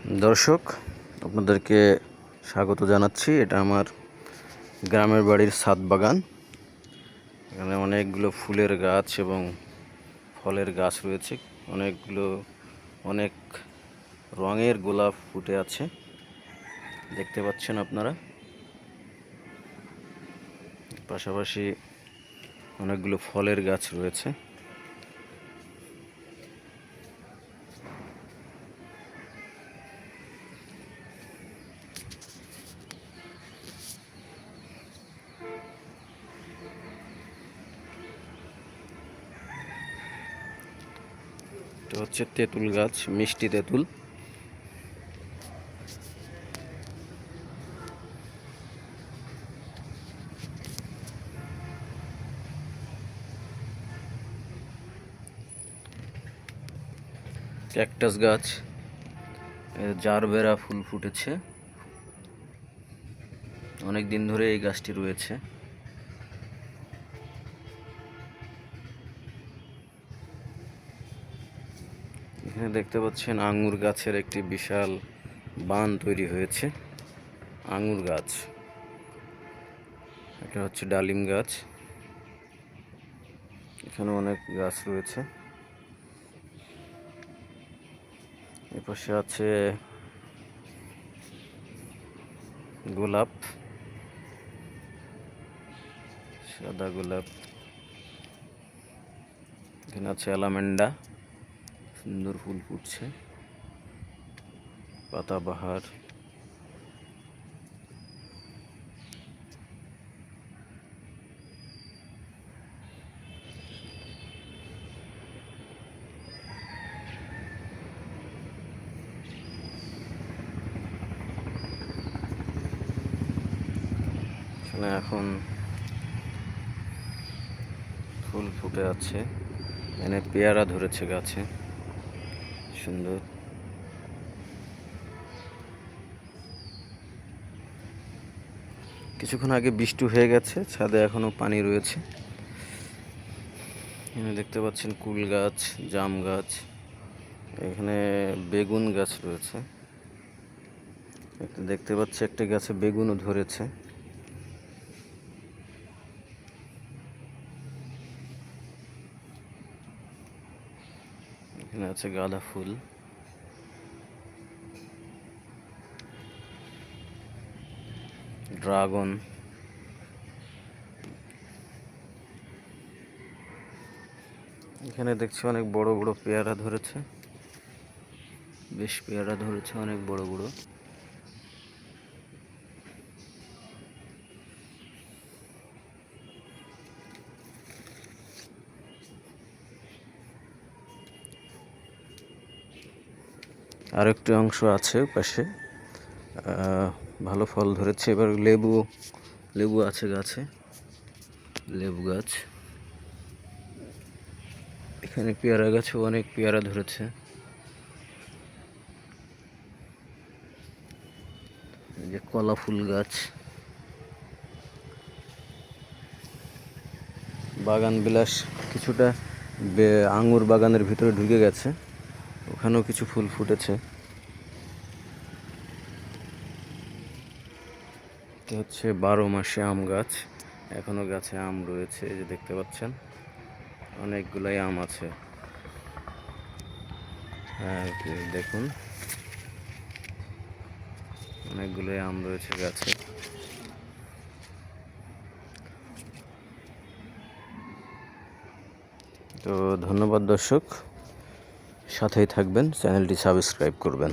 দর্শক, আপনাদেরকে স্বাগত জানাচ্ছি। এটা আমার গ্রামের বাড়ির ছাদ বাগান। এখানে অনেকগুলো ফুলের গাছ এবং ফলের গাছ রয়েছে। অনেক রঙের গোলাপ ফুটে আছে, দেখতে পাচ্ছেন আপনারা। পাশাপাশি অনেকগুলো ফলের গাছ রয়েছে। এটা হচ্ছে তেঁতুল গাছ, মিষ্টি তেঁতুল। ক্যাকটাস গাছ, জারবেরা ফুল ফুটেছে। অনেক দিন ধরে এই গাছটি রয়েছে। এখানে দেখতে পাচ্ছেন আঙ্গুর গাছের একটি বিশাল বান তৈরি হয়েছে। আঙ্গুর গাছ, এটা হচ্ছে ডালিম গাছ। এখানে অনেক গাছ রয়েছে। এপাশে আছে গোলাপ, সাদা গোলাপ। এখানে আছে অ্যালামেন্ডা, সুন্দর ফুল ফুটছে। পাতাবাহার, এখানে এখন ফুল ফুটে আছে। এখানে পেয়ারা ধরেছে গাছে, সুন্দর। কিছুক্ষণ আগে বৃষ্টি হয়ে গেছে, ছাদে এখনো পানি রয়েছে। এখানে দেখতে পাচ্ছেন কুল গাছ, জাম গাছ, এখানে বেগুন গাছ রয়েছে। দেখতে পাচ্ছি একটা গাছে বেগুনও ধরেছে। এখানে আছে গাঁদা ফুল, ড্রাগন। এখানে দেখছি অনেক বড় বড় পেয়ারা ধরেছে, বেশ পেয়ারা ধরেছে অনেক বড় বড়। আর একটি অংশ আছে পাশে, ভালো ফল ধরেছে। এবার লেবু আছে গাছে, লেবু গাছ। এখানে পেয়ারা গাছেও অনেক পেয়ারা ধরেছে। এই যে কলা ফুল গাছ। বাগান বিলাস কিছুটা আঙুর বাগানের ভিতরে ঢুকে গেছে, ওখানেও কিছু ফুল ফুটেছে। এটা হচ্ছে 12 মাসে আম গাছ, এখনো গাছে আম রয়েছে। এই যে দেখতে পাচ্ছেন অনেকগুলাই আম আছে। হ্যাঁ, দেখুন অনেকগুলোই আম রয়েছে গাছে। তো ধন্যবাদ দর্শক, সাথেই থাকবেন, চ্যানেলটি সাবস্ক্রাইব করবেন।